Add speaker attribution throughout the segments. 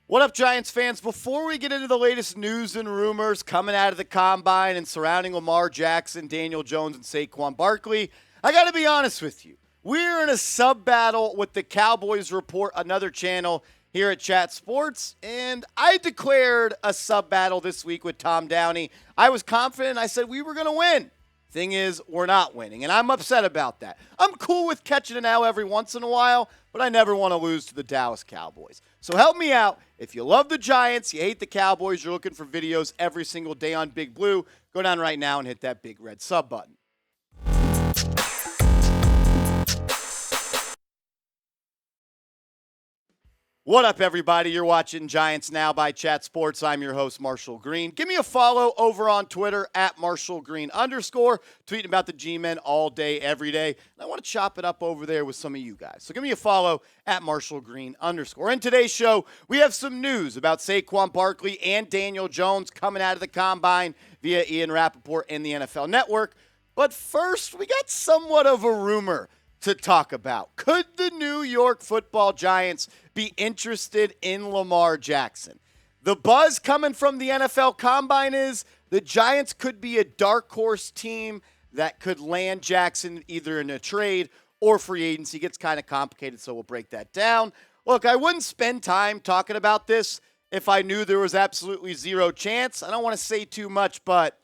Speaker 1: What up, Giants fans? Before we get into the latest news and rumors coming out of the Combine and surrounding Lamar Jackson, Daniel Jones, and Saquon Barkley, I got to be honest with you. We're in a sub-battle with the Cowboys Report, another channel here at Chat Sports, and I declared a sub-battle this week with Tom Downey. I was confident. I said we were going to win. Thing is, we're not winning, and I'm upset about that. I'm cool with catching an L every once in a while, but I never want to lose to the Dallas Cowboys. So help me out. If you love the Giants, you hate the Cowboys, you're looking for videos every single day on Big Blue, go down right now and hit that big red sub button. What up, everybody? You're watching Giants Now by Chat Sports. I'm your host, Marshall Green. Give me a follow over on Twitter at @MarshallGreen_, tweeting about the G-Men all day, every day. And I want to chop it up over there with some of you guys. So give me a follow at @MarshallGreen_. In today's show, we have some news about Saquon Barkley and Daniel Jones coming out of the Combine via Ian Rapoport and the NFL Network. But first, we got somewhat of a rumor to talk about. Could the New York Football Giants be interested in Lamar Jackson? The buzz coming from the NFL Combine is the Giants could be a dark horse team that could land Jackson either in a trade or free agency. It gets kind of complicated, so we'll break that down. Look, I wouldn't spend time talking about this if I knew there was absolutely zero chance. I don't want to say too much, but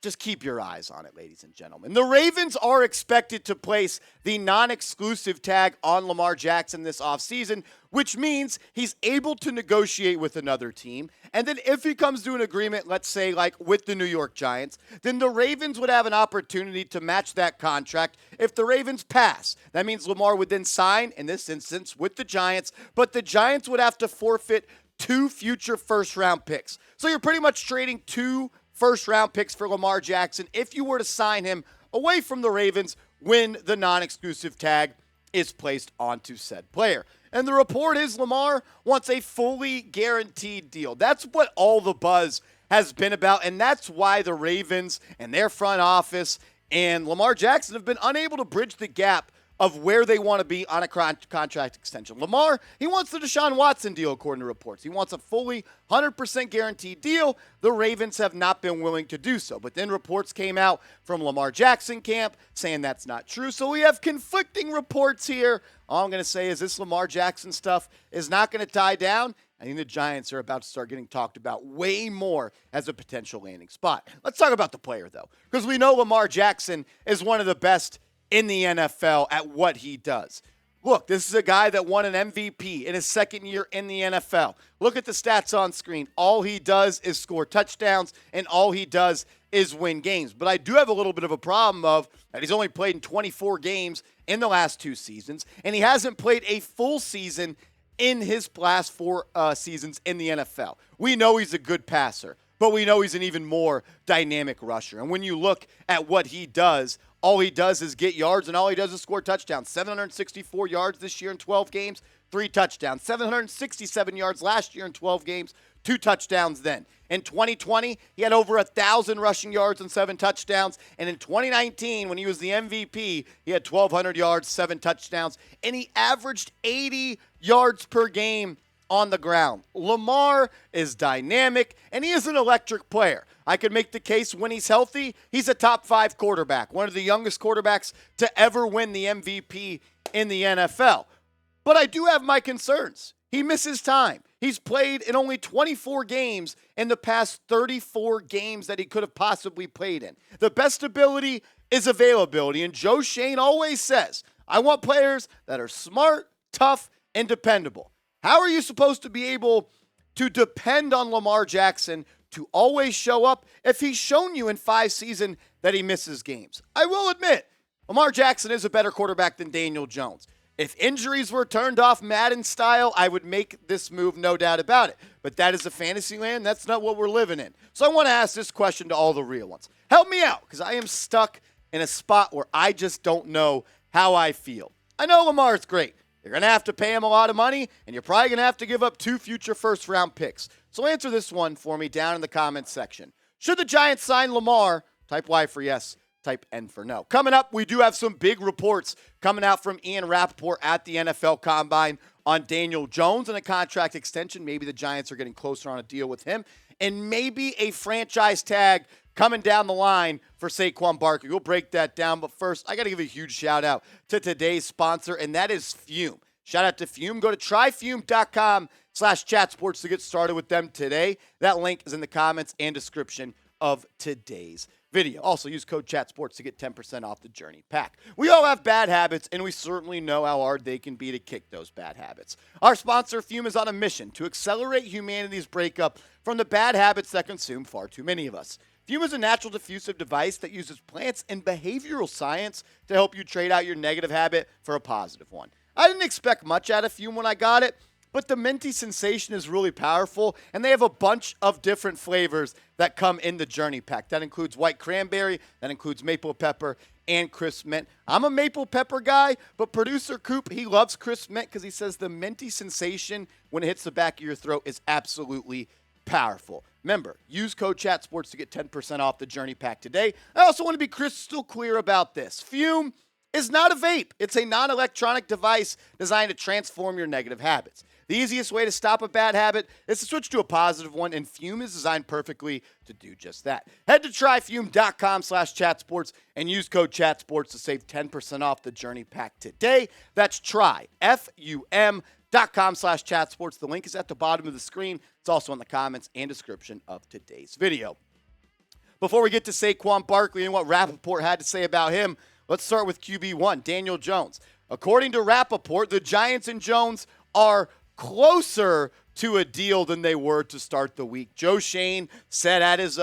Speaker 1: just keep your eyes on it, ladies and gentlemen. The Ravens are expected to place the non-exclusive tag on Lamar Jackson this offseason, which means he's able to negotiate with another team. And then if he comes to an agreement, let's say like with the New York Giants, then the Ravens would have an opportunity to match that contract if the Ravens pass. That means Lamar would then sign, in this instance, with the Giants, but the Giants would have to forfeit 2 future first-round picks. So you're pretty much trading 2 first-round picks for Lamar Jackson if you were to sign him away from the Ravens when the non-exclusive tag is placed onto said player. And the report is Lamar wants a fully guaranteed deal. That's what all the buzz has been about, and that's why the Ravens and their front office and Lamar Jackson have been unable to bridge the gap of where they want to be on a contract extension. Lamar, he wants the Deshaun Watson deal, according to reports. He wants a fully 100% guaranteed deal. The Ravens have not been willing to do so. But then reports came out from Lamar Jackson camp saying that's not true. So we have conflicting reports here. All I'm going to say is this Lamar Jackson stuff is not going to die down. I think the Giants are about to start getting talked about way more as a potential landing spot. Let's talk about the player, though, because we know Lamar Jackson is one of the best in the NFL at what he does. Look, this is a guy that won an MVP in his second year in the NFL. Look at the stats on screen. All he does is score touchdowns, and all he does is win games. But I do have a little bit of a problem of that he's only played in 24 games in the last 2 seasons, and he hasn't played a full season in his last 4 seasons in the NFL. We know he's a good passer, but we know he's an even more dynamic rusher. And when you look at what he does, all he does is get yards, and all he does is score touchdowns. 764 yards this year in 12 games, 3 touchdowns. 767 yards last year in 12 games, 2 touchdowns then. In 2020, he had over 1,000 rushing yards and 7 touchdowns. And in 2019, when he was the MVP, he had 1,200 yards, 7 touchdowns, and he averaged 80 yards per game on the ground. Lamar is dynamic, and he is an electric player. I could make the case when he's healthy, he's a top 5 quarterback, one of the youngest quarterbacks to ever win the MVP in the NFL. But I do have my concerns. He misses time. He's played in only 24 games in the past 34 games that he could have possibly played in. The best ability is availability, and Joe Shane always says, I want players that are smart, tough, and dependable. How are you supposed to be able to depend on Lamar Jackson to always show up if he's shown you in 5 seasons that he misses games? I will admit, Lamar Jackson is a better quarterback than Daniel Jones. If injuries were turned off Madden style, I would make this move, no doubt about it. But that is a fantasy land. That's not what we're living in. So I want to ask this question to all the real ones. Help me out, because I am stuck in a spot where I just don't know how I feel. I know Lamar's great. You're going to have to pay him a lot of money, and you're probably going to have to give up 2 future first-round picks. So answer this one for me down in the comments section. Should the Giants sign Lamar? Type Y for yes, type N for no. Coming up, we do have some big reports coming out from Ian Rapoport at the NFL Combine on Daniel Jones and a contract extension. Maybe the Giants are getting closer on a deal with him. And maybe a franchise tag coming down the line for Saquon Barkley. We'll break that down. But first, I got to give a huge shout out to today's sponsor, and that is Fume. Shout out to Fume. Go to tryfume.com/chatsports to get started with them today. That link is in the comments and description of today's video. Also, use code ChatSports to get 10% off the Journey Pack. We all have bad habits, and we certainly know how hard they can be to kick those bad habits. Our sponsor, Fume, is on a mission to accelerate humanity's breakup from the bad habits that consume far too many of us. Fume is a natural diffusive device that uses plants and behavioral science to help you trade out your negative habit for a positive one. I didn't expect much out of Fume when I got it, but the minty sensation is really powerful, and they have a bunch of different flavors that come in the Journey Pack. That includes white cranberry, that includes maple pepper, and crisp mint. I'm a maple pepper guy, but producer Coop, he loves crisp mint because he says the minty sensation when it hits the back of your throat is absolutely powerful. Remember, use code ChatSports to get 10% off the Journey Pack today. I also want to be crystal clear about this. Fume is not a vape. It's a non-electronic device designed to transform your negative habits. The easiest way to stop a bad habit is to switch to a positive one, and Fume is designed perfectly to do just that. Head to tryfume.com/chatsports and use code ChatSports to save 10% off the Journey Pack today. That's tryfum.com/chatsports. The link is at the bottom of the screen. It's also in the comments and description of today's video. Before we get to Saquon Barkley and what Rapoport had to say about him, let's start with QB1, Daniel Jones. According to Rapoport, the Giants and Jones are closer to a deal than they were to start the week. Joe Shane said at his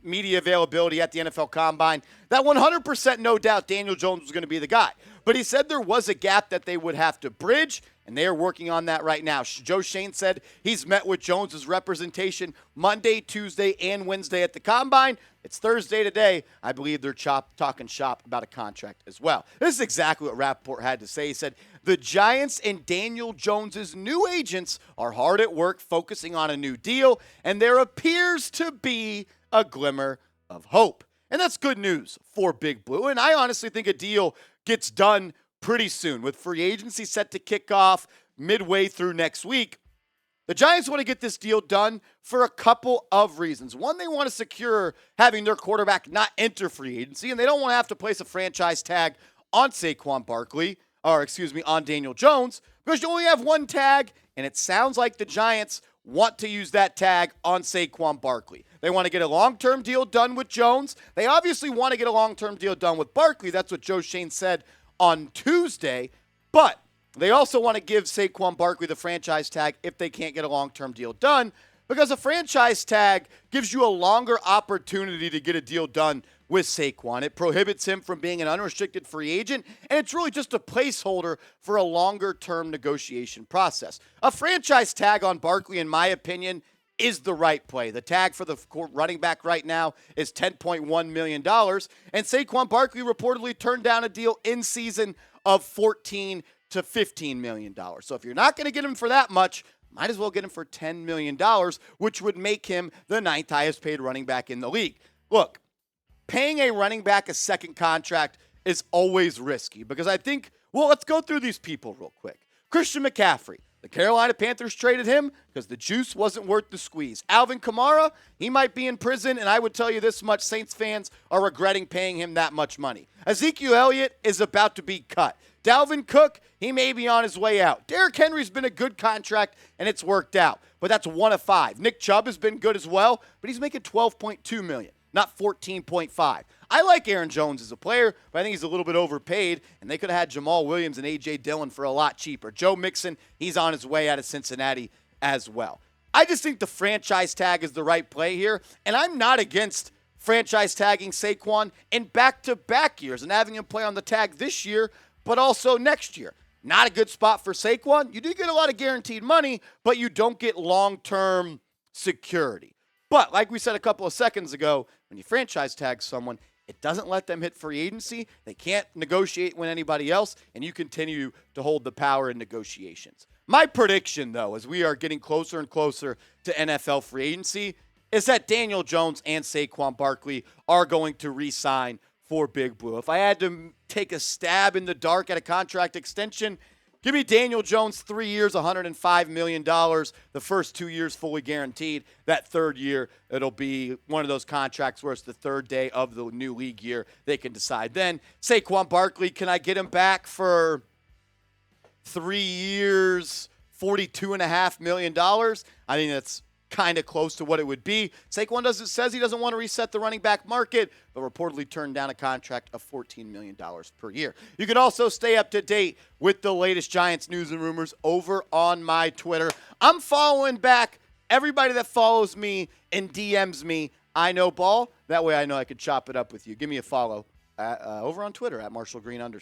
Speaker 1: media availability at the NFL Combine that 100% no doubt Daniel Jones was going to be the guy. But he said there was a gap that they would have to bridge, and they are working on that right now. Joe Shane said he's met with Jones' representation Monday, Tuesday, and Wednesday at the Combine. It's Thursday today. I believe they're talking shop about a contract as well. This is exactly what Rapoport had to say. He said, the Giants and Daniel Jones' new agents are hard at work focusing on a new deal, and there appears to be a glimmer of hope. And that's good news for Big Blue. And I honestly think a deal gets done pretty soon. With free agency set to kick off midway through next week, the Giants want to get this deal done for a couple of reasons. One, they want to secure having their quarterback not enter free agency, and they don't want to have to place a franchise tag on Saquon Barkley, on Daniel Jones, because you only have one tag, and it sounds like the Giants want to use that tag on Saquon Barkley. They want to get a long-term deal done with Jones. They obviously want to get a long-term deal done with Barkley. That's what Joe Shane said on Tuesday, but they also want to give Saquon Barkley the franchise tag if they can't get a long-term deal done, because a franchise tag gives you a longer opportunity to get a deal done with Saquon. It prohibits him from being an unrestricted free agent, and it's really just a placeholder for a longer-term negotiation process. A franchise tag on Barkley, in my opinion, is the right play. The tag for the running back right now is $10.1 million, and Saquon Barkley reportedly turned down a deal in season of $14 to $15 million. So if you're not going to get him for that much, might as well get him for $10 million, which would make him the 9th highest paid running back in the league. Look, paying a running back a second contract is always risky because I think, well, let's go through these people real quick. Christian McCaffrey. The Carolina Panthers traded him because the juice wasn't worth the squeeze. Alvin Kamara, he might be in prison, and I would tell you this much, Saints fans are regretting paying him that much money. Ezekiel Elliott is about to be cut. Dalvin Cook, he may be on his way out. Derrick Henry's been a good contract, and it's worked out, but that's 1 of 5. Nick Chubb has been good as well, but he's making $12.2 million, not $14.5. I like Aaron Jones as a player, but I think he's a little bit overpaid, and they could have had Jamal Williams and A.J. Dillon for a lot cheaper. Joe Mixon, he's on his way out of Cincinnati as well. I just think the franchise tag is the right play here, and I'm not against franchise tagging Saquon in back-to-back years and having him play on the tag this year, but also next year. Not a good spot for Saquon. You do get a lot of guaranteed money, but you don't get long-term security. But like we said a couple of seconds ago, when you franchise tag someone, it doesn't let them hit free agency. They can't negotiate with anybody else, and you continue to hold the power in negotiations. My prediction, though, as we are getting closer and closer to NFL free agency, is that Daniel Jones and Saquon Barkley are going to re-sign for Big Blue. If I had to take a stab in the dark at a contract extension, Give me Daniel Jones 3 years, $105 million. The first 2 years fully guaranteed. That third year, it'll be one of those contracts where it's the third day of the new league year. They can decide then. Saquon Barkley, can I get him back for 3 years, $42.5 million? I think that's kind of close to what it would be. Saquon says he doesn't want to reset the running back market, but reportedly turned down a contract of $14 million per year. You can also stay up to date with the latest Giants news and rumors over on my Twitter. I'm following back everybody that follows me and DMs me. I know ball. That way I know I could chop it up with you. Give me a follow over on Twitter at @MarshallGreen_.